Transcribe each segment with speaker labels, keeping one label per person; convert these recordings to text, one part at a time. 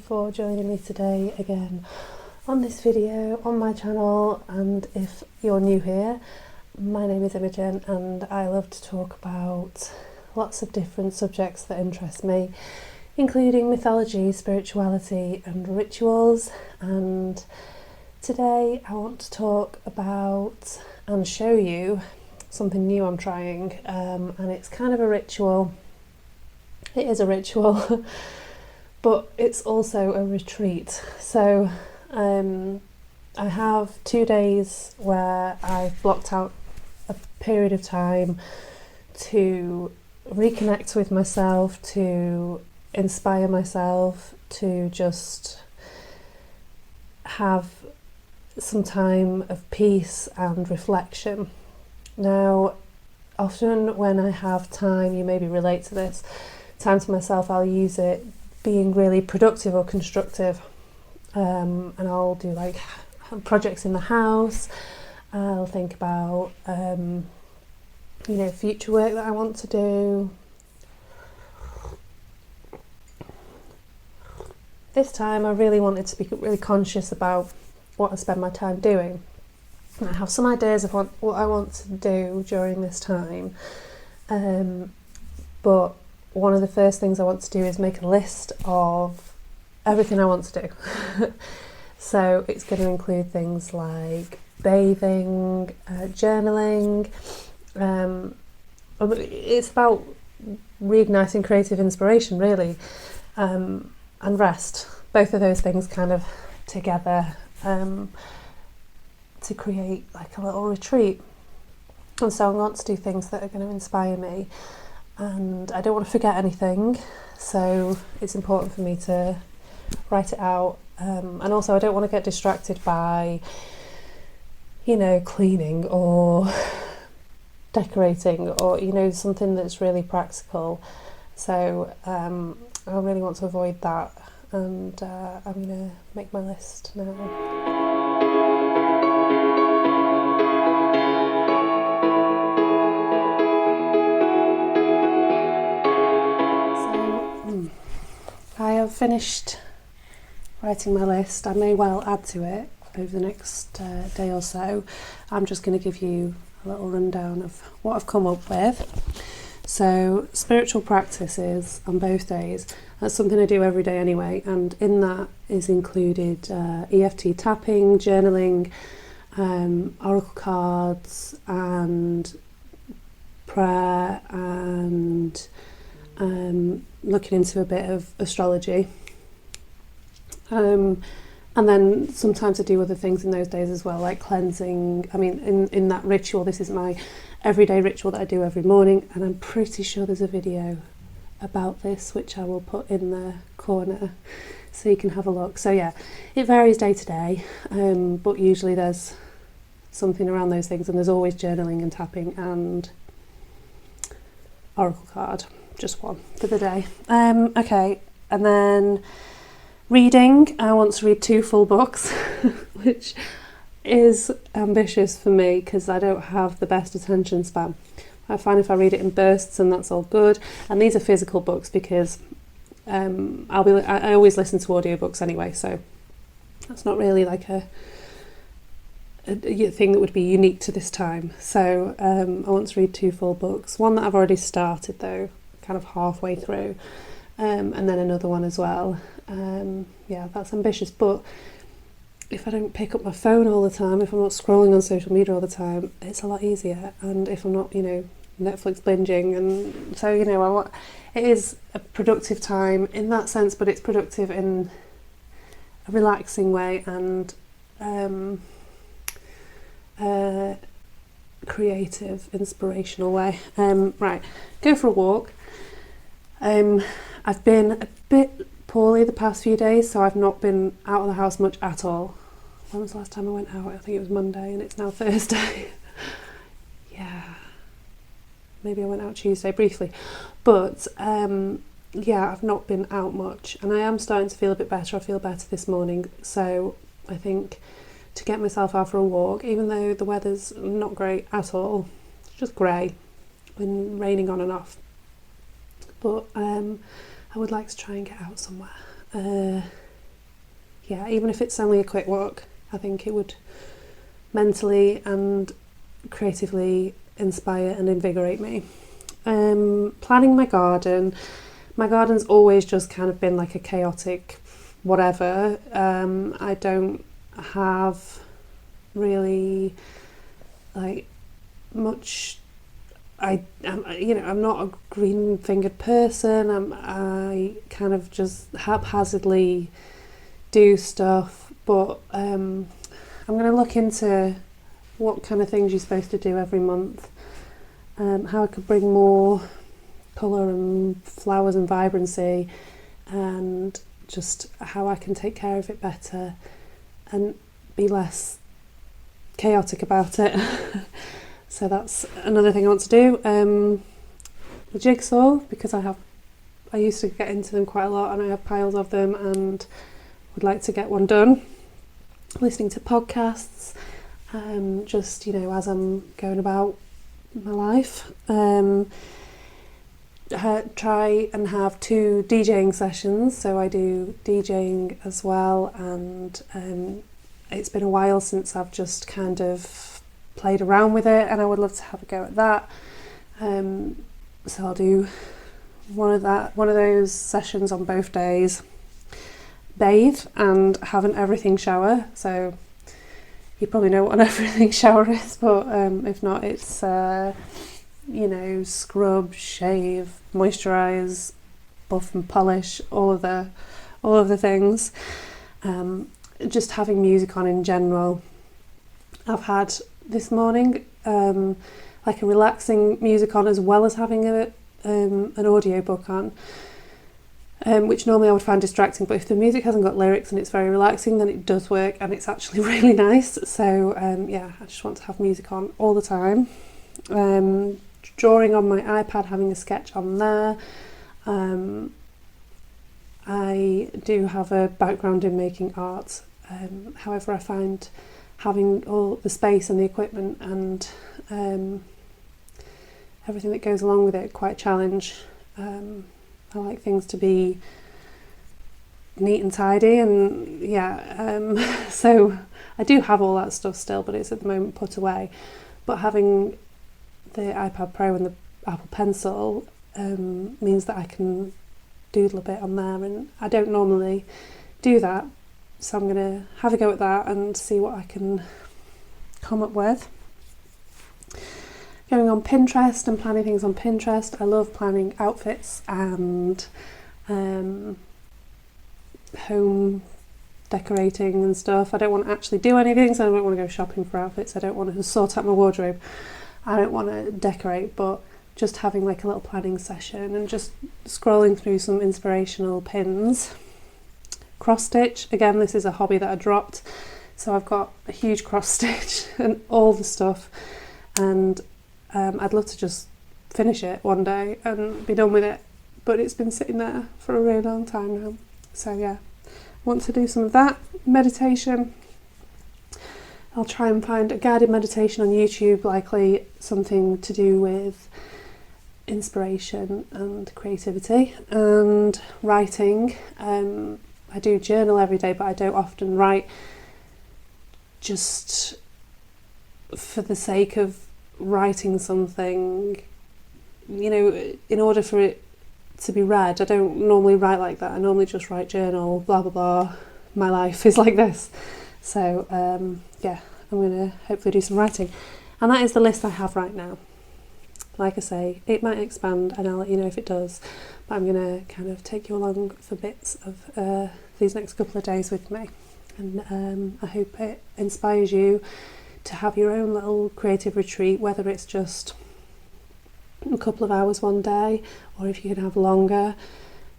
Speaker 1: for joining me today again on this video on my channel. And if you're new here, my name is Imogen and I love to talk about lots of different subjects that interest me, including mythology, spirituality and rituals. And today I want to talk about and show you something new I'm trying, and it's kind of a ritual. It is a ritual but it's also a retreat. So I have 2 days where I've blocked out a period of time to reconnect with myself, to inspire myself, to just have some time of peace and reflection. Now, often when I have time, you maybe relate to this, time to myself, I'll use it being really productive or constructive, and I'll do like projects in the house. I'll think about future work that I want to do. This time I really wanted to be really conscious about what I spend my time doing. I have some ideas of what I want to do during this time, but one of the first things I want to do is make a list of everything I want to do. So it's going to include things like bathing, journaling. It's about reigniting creative inspiration, really, and rest. Both of those things kind of together to create like a little retreat. And so I want to do things that are going to inspire me, and I don't want to forget anything, so it's important for me to write it out. And also I don't want to get distracted by cleaning or decorating or something that's really practical. So I really want to avoid that, and I'm going to make my list now. I have finished writing my list. I may well add to it over the next day or so. I'm just going to give you a little rundown of what I've come up with. So spiritual practices on both days, that's something I do every day anyway, and in that is included EFT tapping, journaling, oracle cards and prayer, and looking into a bit of astrology, and then sometimes I do other things in those days as well, like cleansing. I mean, in that ritual, this is my everyday ritual that I do every morning, and I'm pretty sure there's a video about this which I will put in the corner so you can have a look. So yeah, it varies day to day, but usually there's something around those things, and there's always journaling and tapping and oracle card. Just one for the day. Okay, and then reading. I want to read 2 full books, which is ambitious for me because I don't have the best attention span. I find if I read it in bursts, and that's all good. And these are physical books because I always listen to audiobooks anyway, so that's not really like a thing that would be unique to this time. So I want to read 2 full books. One that I've already started though, kind of halfway through, and then another one as well. Yeah, that's ambitious, but if I don't pick up my phone all the time, if I'm not scrolling on social media all the time, it's a lot easier. And if I'm not Netflix binging, and so it is a productive time in that sense, but it's productive in a relaxing way and creative, inspirational way. Right, go for a walk. I've been a bit poorly the past few days, so I've not been out of the house much at all. When was the last time I went out? I think it was Monday, and it's now Thursday. Yeah, maybe I went out Tuesday briefly, but yeah, I've not been out much, and I am starting to feel a bit better. I feel better this morning, so I think to get myself out for a walk, even though the weather's not great at all, it's just grey, been raining on and off, but I would like to try and get out somewhere. yeah, even if it's only a quick walk, I think it would mentally and creatively inspire and invigorate me. Planning my garden. My garden's always just kind of been like a chaotic whatever. I don't have really like much. I'm not a green fingered person. I kind of just haphazardly do stuff, but I'm going to look into what kind of things you're supposed to do every month, how I could bring more colour and flowers and vibrancy, and just how I can take care of it better and be less chaotic about it. So that's another thing I want to do. The jigsaw, because I used to get into them quite a lot and I have piles of them and would like to get one done. Listening to podcasts, just as I'm going about my life. Try and have 2 DJing sessions, so I do DJing as well, and it's been a while since I've just kind of played around with it, and I would love to have a go at that. So I'll do one of those sessions on both days. Bathe and have an everything shower, so you probably know what an everything shower is, but if not, it's scrub, shave, moisturise, buff and polish, all of the things. Just having music on in general. I've had this morning like a relaxing music on, as well as having an audio book on, which normally I would find distracting, but if the music hasn't got lyrics and it's very relaxing, then it does work, and it's actually really nice. So I just want to have music on all the time. Drawing on my iPad, having a sketch on there. I do have a background in making art. However, I find having all the space and the equipment and everything that goes along with it quite a challenge. I like things to be neat and tidy, and so I do have all that stuff still, but it's at the moment put away. But having the iPad Pro and the Apple Pencil means that I can doodle a bit on there, and I don't normally do that, so I'm going to have a go at that and see what I can come up with. Going on Pinterest and planning things on Pinterest. I love planning outfits and home decorating and stuff. I don't want to actually do anything, so I don't want to go shopping for outfits. I don't want to sort out my wardrobe. I don't want to decorate, but just having like a little planning session and just scrolling through some inspirational pins. Cross stitch, again, this is a hobby that I dropped, so I've got a huge cross stitch and all the stuff, and I'd love to just finish it one day and be done with it, but it's been sitting there for a really long time now. So yeah, I want to do some of that. Meditation, I'll try and find a guided meditation on YouTube, likely something to do with inspiration and creativity. And writing, I do journal every day, but I don't often write just for the sake of writing something, in order for it to be read. I don't normally write like that. I normally just write journal, blah blah blah, my life is like this. So I'm going to hopefully do some writing, and that is the list I have right now. Like I say, it might expand and I'll let you know if it does, but I'm going to kind of take you along for bits of these next couple of days with me, and I hope it inspires you to have your own little creative retreat, whether it's just a couple of hours one day, or if you can have longer.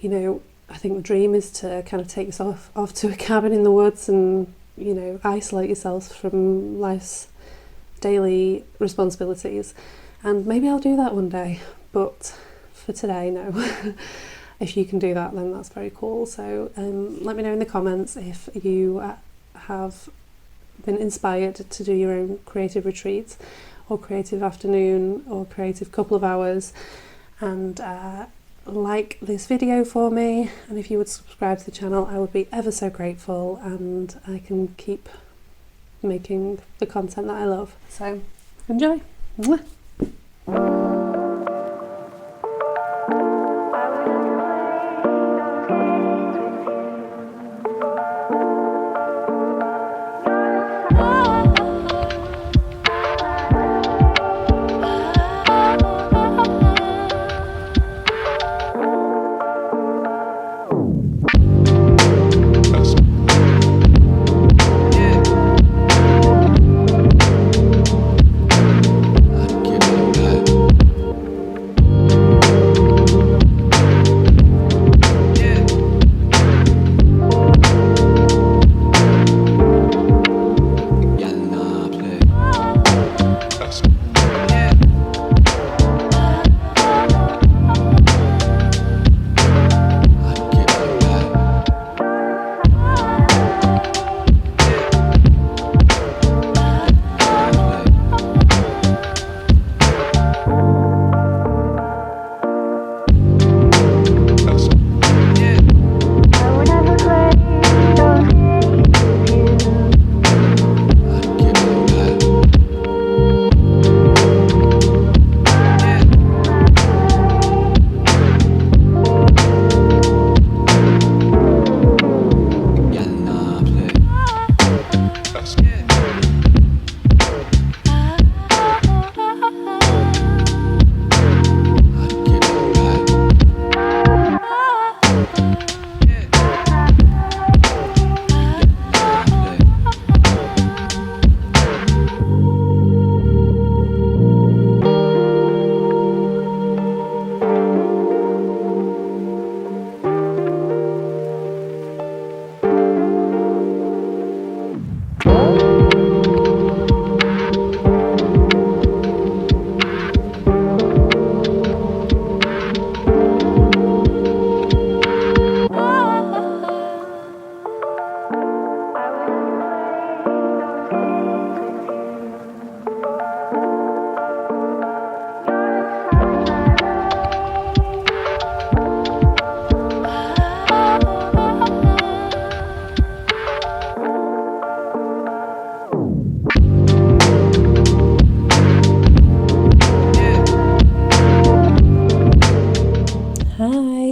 Speaker 1: I think the dream is to kind of take yourself off to a cabin in the woods and isolate yourself from life's daily responsibilities, and maybe I'll do that one day, but for today, no. If you can do that, then that's very cool. So let me know in the comments if you have been inspired to do your own creative retreat or creative afternoon or creative couple of hours, and like this video for me, and if you would subscribe to the channel, I would be ever so grateful, and I can keep making the content that I love. So enjoy. Mwah.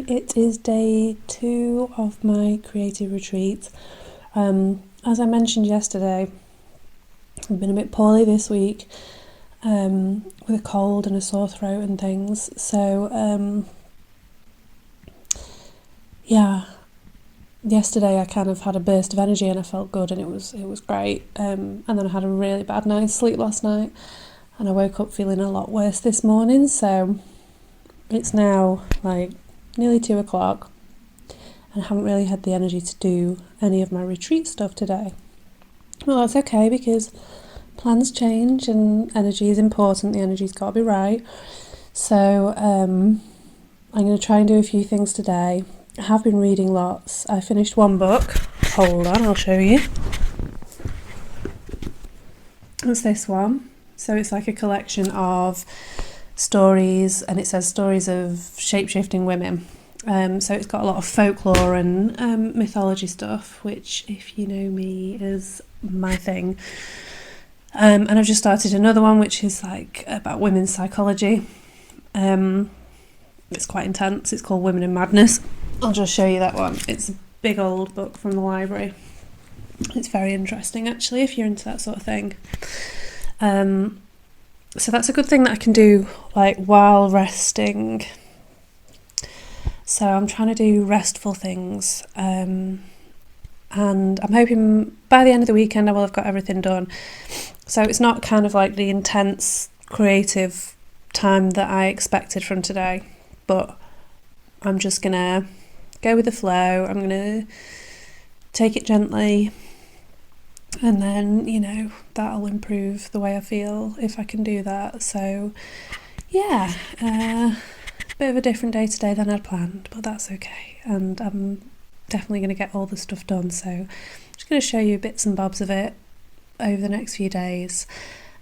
Speaker 1: It is day 2 of my creative retreat. As I mentioned yesterday, I've been a bit poorly this week, with a cold and a sore throat and things. So yeah, yesterday I kind of had a burst of energy and I felt good, and it was great. And then I had a really bad night's sleep last night, and I woke up feeling a lot worse this morning. So it's now like nearly 2 o'clock, and I haven't really had the energy to do any of my retreat stuff today. Well, that's okay, because plans change and energy is important. The energy's got to be right. So I'm going to try and do a few things today. I have been reading lots. I finished one book. Hold on, I'll show you. It's this one. So it's like a collection of stories, and it says stories of shape-shifting women. So it's got a lot of folklore and mythology stuff, which, if you know me, is my thing. And I've just started another one which is like about women's psychology. It's quite intense. It's called Women in Madness. I'll just show you that one. It's a big old book from the library. It's very interesting, actually, if you're into that sort of thing. So that's a good thing that I can do like while resting. So I'm trying to do restful things, and I'm hoping by the end of the weekend I will have got everything done. So it's not kind of like the intense creative time that I expected from today, but I'm just gonna go with the flow. I'm gonna take it gently, and then, you know, that'll improve the way I feel if I can do that. So yeah, bit of a different day today than I'd planned, but that's okay, and I'm definitely going to get all the stuff done. So I'm just going to show you bits and bobs of it over the next few days,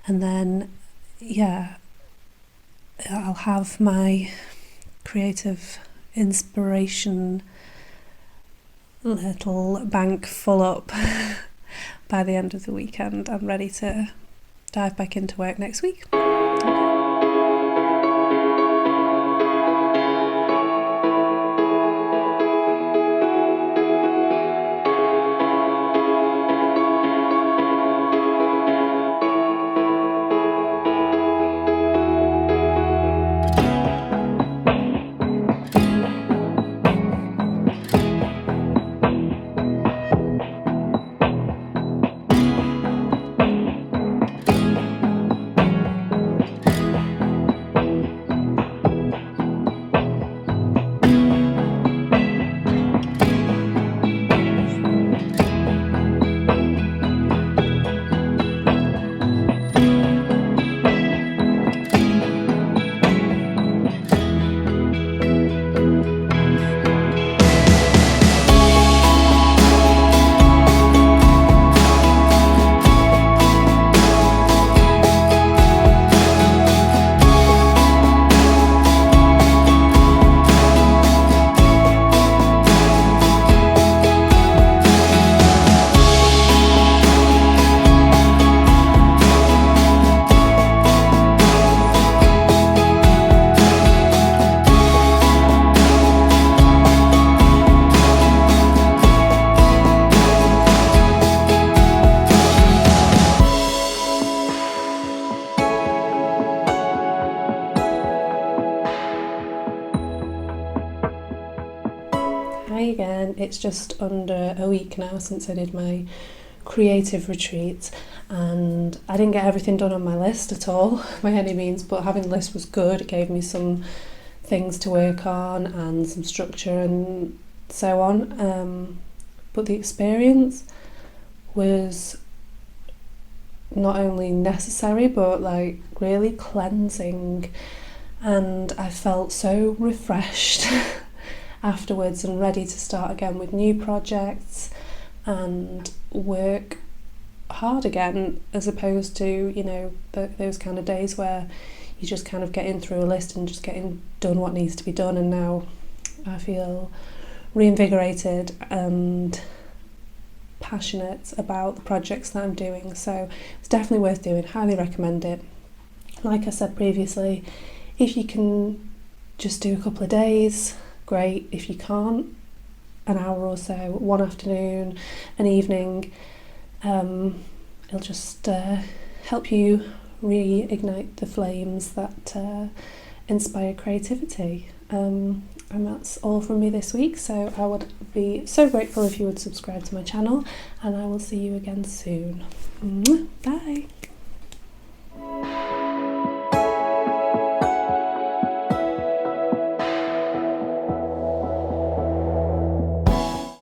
Speaker 1: and then yeah, I'll have my creative inspiration little bank full up by the end of the weekend. I'm ready to dive back into work next week. Hi again, it's just under a week now since I did my creative retreat, and I didn't get everything done on my list at all by any means, but having the list was good. It gave me some things to work on and some structure and so on, but the experience was not only necessary but like really cleansing, and I felt so refreshed afterwards and ready to start again with new projects and work hard again, as opposed to, you know, those kind of days where you just kind of getting through a list and just getting done what needs to be done. And now I feel reinvigorated and passionate about the projects that I'm doing, so it's definitely worth doing. Highly recommend it. Like I said previously, if you can just do a couple of days, great. If you can't, an hour or so, one afternoon, an evening, it'll just help you reignite the flames that inspire creativity. And that's all from me this week, so I would be so grateful if you would subscribe to my channel, and I will see you again soon. Bye.